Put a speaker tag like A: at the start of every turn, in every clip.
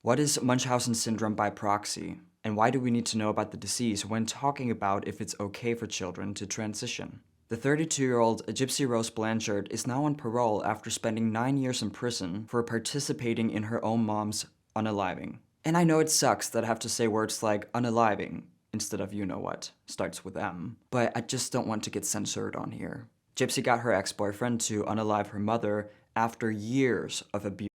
A: What is Munchausen syndrome by proxy? And why do we need to know about the disease when talking about if it's okay for children to transition? The 32-year-old Gypsy Rose Blanchard is now on parole after spending 9 years in prison for participating in her own mom's unaliving. And I know it sucks that I have to say words like unaliving instead of you-know-what, starts with M, but I just don't want to get censored on here. Gypsy got her ex-boyfriend to unalive her mother after years of abuse.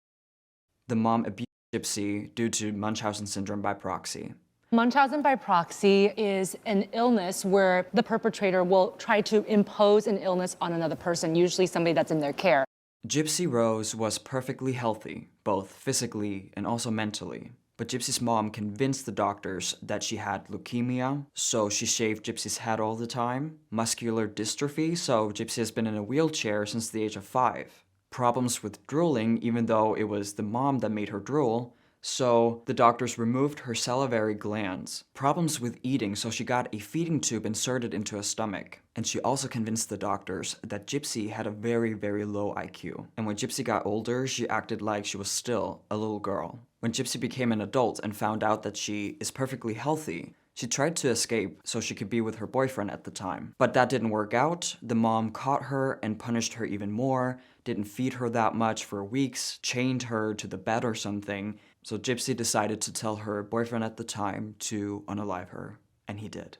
A: The mom abused Gypsy due to Munchausen syndrome by proxy.
B: Munchausen by proxy is an illness where the perpetrator will try to impose an illness on another person, usually somebody that's in their care.
A: Gypsy Rose was perfectly healthy, both physically and also mentally. But Gypsy's mom convinced the doctors that she had leukemia, so she shaved Gypsy's head all the time, muscular dystrophy, so Gypsy has been in a wheelchair since the age of 5. Problems with drooling, even though it was the mom that made her drool, so the doctors removed her salivary glands. Problems with eating, so she got a feeding tube inserted into her stomach. And she also convinced the doctors that Gypsy had a very, very low IQ. And when Gypsy got older, she acted like she was still a little girl. When Gypsy became an adult and found out that she is perfectly healthy, she tried to escape so she could be with her boyfriend at the time. But that didn't work out. The mom caught her and punished her even more, didn't feed her that much for weeks, chained her to the bed or something. So Gypsy decided to tell her boyfriend at the time to unalive her, and he did.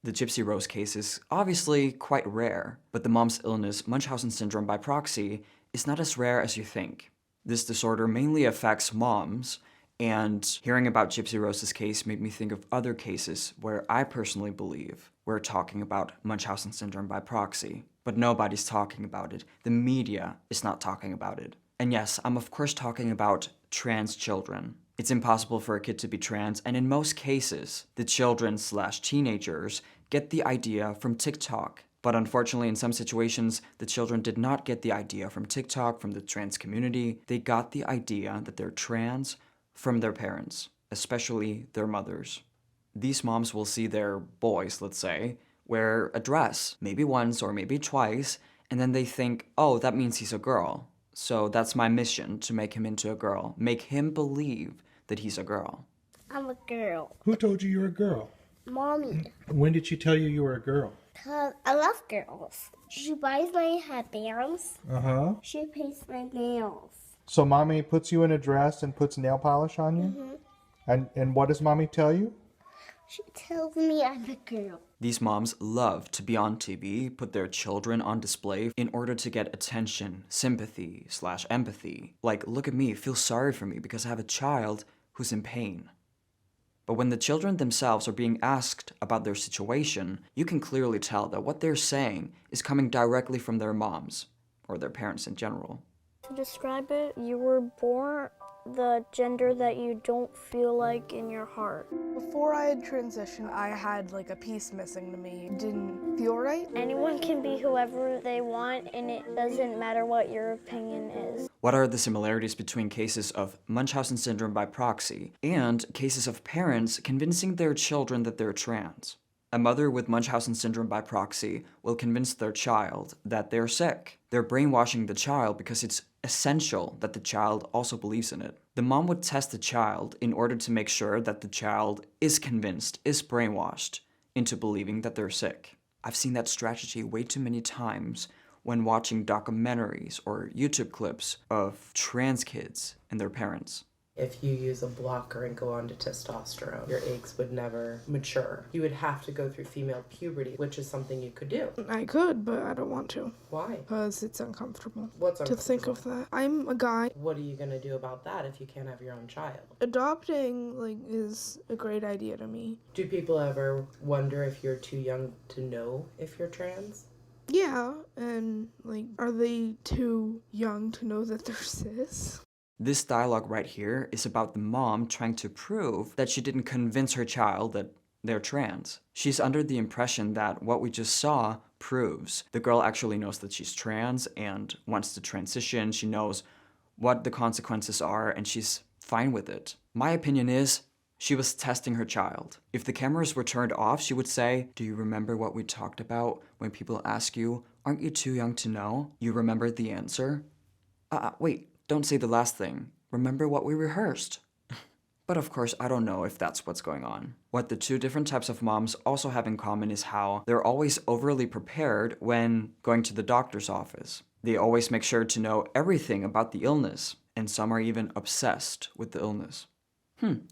A: The Gypsy Rose case is obviously quite rare, but the mom's illness, Munchausen syndrome by proxy, is not as rare as you think. This disorder mainly affects moms, and hearing about Gypsy Rose's case made me think of other cases where I personally believe we're talking about Munchausen syndrome by proxy. But nobody's talking about it. The media is not talking about it. And yes, I'm of course talking about trans children. It's impossible for a kid to be trans, and in most cases, the children/teenagers get the idea from TikTok. But unfortunately, in some situations, the children did not get the idea from TikTok, from the trans community. They got the idea that they're trans from their parents, especially their mothers. These moms will see their boys, let's say, wear a dress, maybe once or maybe twice, and then they think, oh, that means he's a girl. So that's my mission, to make him into a girl. Make him believe that he's a girl.
C: I'm a girl.
D: Who told you you were a girl?
C: Mommy.
D: When did she tell you you were a girl?
C: Because I love girls. She buys my headbands.
D: Uh-huh.
C: She paints my nails.
D: So mommy puts you in a dress and puts nail polish on you? Mm-hmm. And what does mommy tell you?
C: She tells me I'm a girl.
A: These moms love to be on TV, put their children on display in order to get attention, sympathy/empathy. Like, look at me, feel sorry for me because I have a child who's in pain. But when the children themselves are being asked about their situation, you can clearly tell that what they're saying is coming directly from their moms, or their parents in general.
E: To describe it, you were born the gender that you don't feel like in your heart.
F: Before I had transitioned, I had like a piece missing to me. It didn't feel right.
E: Anyone can be whoever they want, and it doesn't matter what your opinion is.
A: What are the similarities between cases of Munchausen syndrome by proxy and cases of parents convincing their children that they're trans? A mother with Munchausen syndrome by proxy will convince their child that they're sick. They're brainwashing the child because it's essential that the child also believes in it. The mom would test the child in order to make sure that the child is convinced, is brainwashed into believing that they're sick. I've seen that strategy way too many times when watching documentaries or YouTube clips of trans kids and their parents.
G: If you use a blocker and go on to testosterone, your eggs would never mature. You would have to go through female puberty, which is something you could do.
F: I could, but I don't want to.
G: Why?
F: Because it's uncomfortable.
G: What's
F: to think of that. I'm a guy.
G: What are you going to do about that if you can't have your own child?
F: Adopting, is a great idea to me.
G: Do people ever wonder if you're too young to know if you're trans?
F: Yeah, and, are they too young to know that they're cis?
A: This dialogue right here is about the mom trying to prove that she didn't convince her child that they're trans. She's under the impression that what we just saw proves the girl actually knows that she's trans and wants to transition. She knows what the consequences are and she's fine with it. My opinion is she was testing her child. If the cameras were turned off, she would say, "Do you remember what we talked about when people ask you, aren't you too young to know? You remember the answer? Wait. Don't say the last thing. Remember what we rehearsed." But of course, I don't know if that's what's going on. What the two different types of moms also have in common is how they're always overly prepared when going to the doctor's office. They always make sure to know everything about the illness, and some are even obsessed with the illness.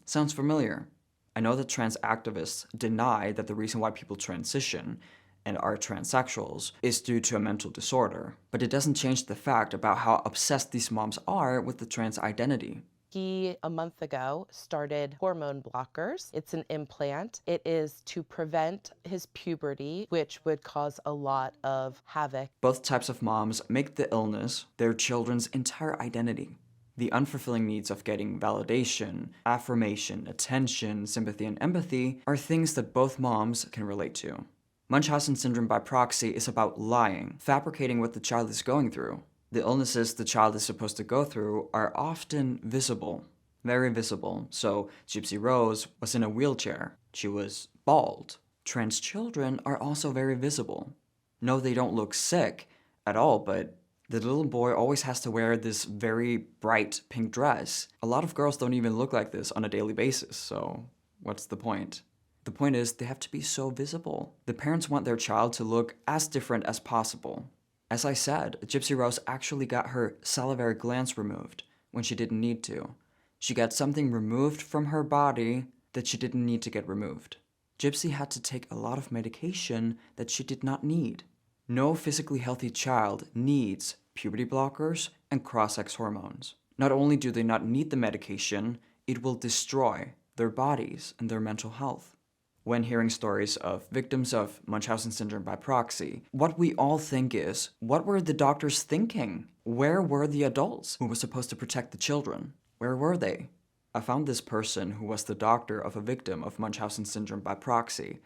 A: Sounds familiar. I know that trans activists deny that the reason why people transition and are transsexuals is due to a mental disorder, but it doesn't change the fact about how obsessed these moms are with the trans identity.
G: He, a month ago, started hormone blockers. It's an implant. It is to prevent his puberty, which would cause a lot of havoc.
A: Both types of moms make the illness their children's entire identity. The unfulfilling needs of getting validation, affirmation, attention, sympathy, and empathy are things that both moms can relate to. Munchausen syndrome by proxy is about lying, fabricating what the child is going through. The illnesses the child is supposed to go through are often visible, very visible. So Gypsy Rose was in a wheelchair. She was bald. Trans children are also very visible. No, they don't look sick at all, but the little boy always has to wear this very bright pink dress. A lot of girls don't even look like this on a daily basis, so what's the point? The point is, they have to be so visible. The parents want their child to look as different as possible. As I said, Gypsy Rose actually got her salivary glands removed when she didn't need to. She got something removed from her body that she didn't need to get removed. Gypsy had to take a lot of medication that she did not need. No physically healthy child needs puberty blockers and cross-sex hormones. Not only do they not need the medication, it will destroy their bodies and their mental health. When hearing stories of victims of Munchausen syndrome by proxy, what we all think is, what were the doctors thinking? Where were the adults who were supposed to protect the children? Where were they? I found this person who was the doctor of a victim of Munchausen syndrome by proxy.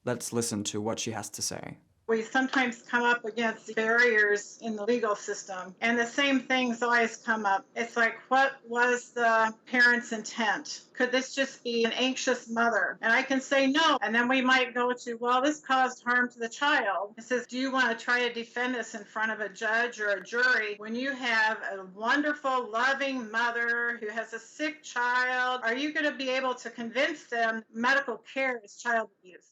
A: Let's listen to what she has to say.
H: We sometimes come up against barriers in the legal system, and the same things always come up. It's like, what was the parent's intent? Could this just be an anxious mother? And I can say no. And then we might go to, well, this caused harm to the child. It says, do you want to try to defend this in front of a judge or a jury when you have a wonderful, loving mother who has a sick child? Are you going to be able to convince them medical care is child abuse?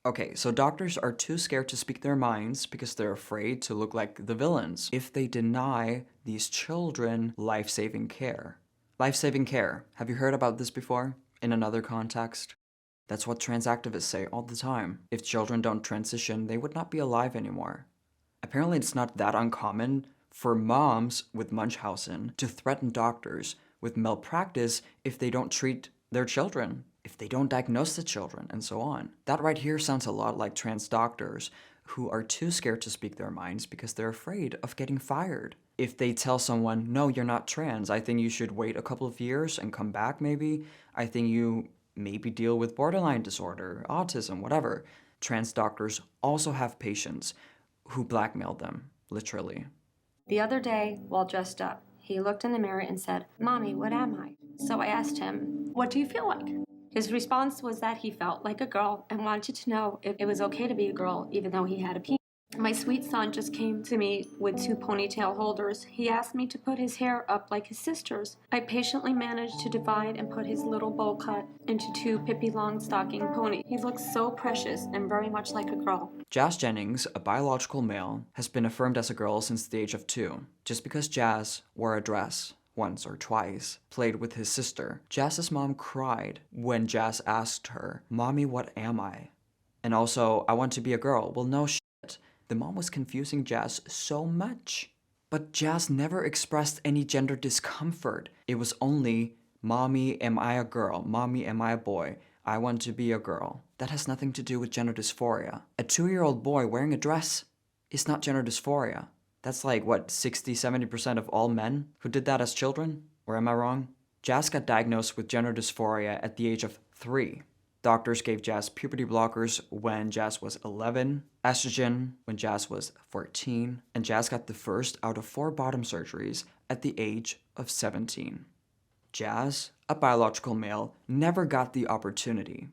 A: Okay, so doctors are too scared to speak their minds because they're afraid to look like the villains if they deny these children life-saving care. Life-saving care. Have you heard about this before? In another context? That's what trans activists say all the time. If children don't transition, they would not be alive anymore. Apparently it's not that uncommon for moms with Munchausen to threaten doctors with malpractice if they don't treat their children, if they don't diagnose the children, and so on. That right here sounds a lot like trans doctors who are too scared to speak their minds because they're afraid of getting fired. If they tell someone, no, you're not trans, I think you should wait a couple of years and come back maybe. I think you maybe deal with borderline disorder, autism, whatever. Trans doctors also have patients who blackmail them, literally.
I: The other day, while dressed up, he looked in the mirror and said, "Mommy, what am I?" So I asked him, "What do you feel like?" His response was that he felt like a girl and wanted to know if it was okay to be a girl even though he had a penis. My sweet son just came to me with 2 ponytail holders. He asked me to put his hair up like his sister's. I patiently managed to divide and put his little bowl cut into 2 Pippi Longstocking ponies. He looks so precious and very much like a girl.
A: Jazz Jennings, a biological male, has been affirmed as a girl since the age of 2. Just because Jazz wore a dress once or twice, played with his sister, Jazz's mom cried when Jazz asked her, "Mommy, what am I?" And also, "I want to be a girl." Well, no shit. The mom was confusing Jazz so much. But Jazz never expressed any gender discomfort. It was only, "Mommy, am I a girl? Mommy, am I a boy? I want to be a girl." That has nothing to do with gender dysphoria. A 2-year-old boy wearing a dress is not gender dysphoria. That's like, what, 60-70% of all men who did that as children? Or am I wrong? Jazz got diagnosed with gender dysphoria at the age of 3. Doctors gave Jazz puberty blockers when Jazz was 11, estrogen when Jazz was 14, and Jazz got the first out of 4 bottom surgeries at the age of 17. Jazz, a biological male, never got the opportunity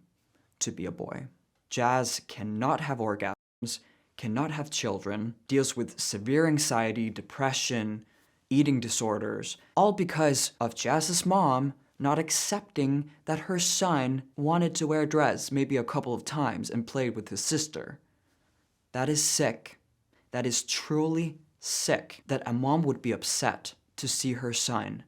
A: to be a boy. Jazz cannot have orgasms, cannot have children, deals with severe anxiety, depression, eating disorders, all because of Jazz's mom not accepting that her son wanted to wear a dress maybe a couple of times and played with his sister. That is sick. That is truly sick that a mom would be upset to see her son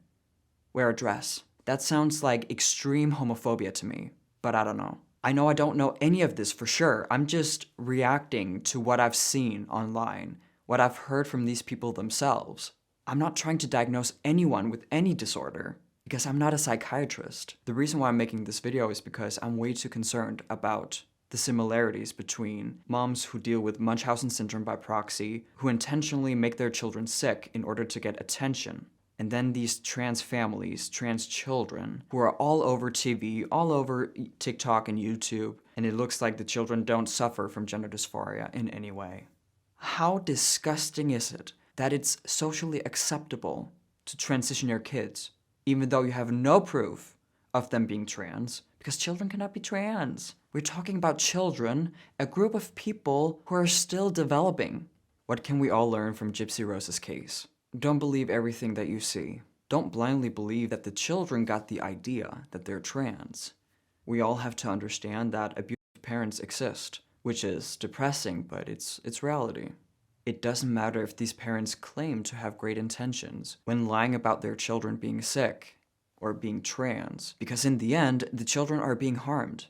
A: wear a dress. That sounds like extreme homophobia to me, but I don't know. I know I don't know any of this for sure. I'm just reacting to what I've seen online, what I've heard from these people themselves. I'm not trying to diagnose anyone with any disorder because I'm not a psychiatrist. The reason why I'm making this video is because I'm way too concerned about the similarities between moms who deal with Munchausen syndrome by proxy, who intentionally make their children sick in order to get attention, and then these trans families, trans children, who are all over TV, all over TikTok and YouTube, and it looks like the children don't suffer from gender dysphoria in any way. How disgusting is it that it's socially acceptable to transition your kids, even though you have no proof of them being trans, because children cannot be trans. We're talking about children, a group of people who are still developing. What can we all learn from Gypsy Rose's case? Don't believe everything that you see. Don't blindly believe that the children got the idea that they're trans. We all have to understand that abusive parents exist, which is depressing, but it's reality. It doesn't matter if these parents claim to have great intentions when lying about their children being sick or being trans, because in the end, the children are being harmed.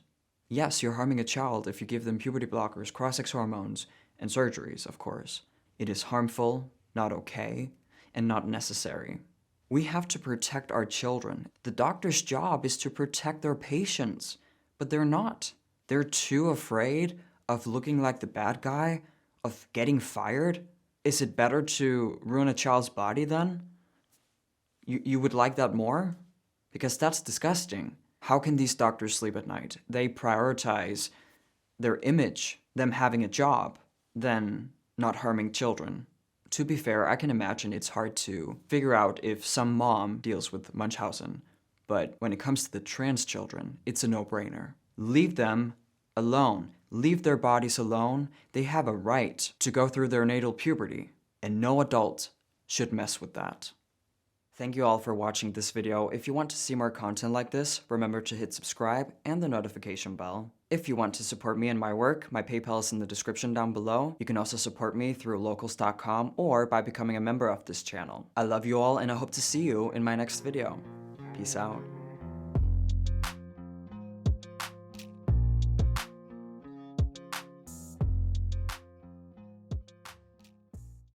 A: Yes, you're harming a child if you give them puberty blockers, cross-sex hormones, and surgeries, of course. It is harmful, not okay, and not necessary. We have to protect our children. The doctor's job is to protect their patients, but they're not. They're too afraid of looking like the bad guy, of getting fired. Is it better to ruin a child's body then? You would like that more? Because that's disgusting. How can these doctors sleep at night? They prioritize their image, them having a job, than not harming children. To be fair, I can imagine it's hard to figure out if some mom deals with Munchausen, but when it comes to the trans children, it's a no-brainer. Leave them alone. Leave their bodies alone. They have a right to go through their natal puberty, and no adult should mess with that. Thank you all for watching this video. If you want to see more content like this, remember to hit subscribe and the notification bell. If you want to support me and my work, my PayPal is in the description down below. You can also support me through locals.com or by becoming a member of this channel. I love you all and I hope to see you in my next video. Peace out.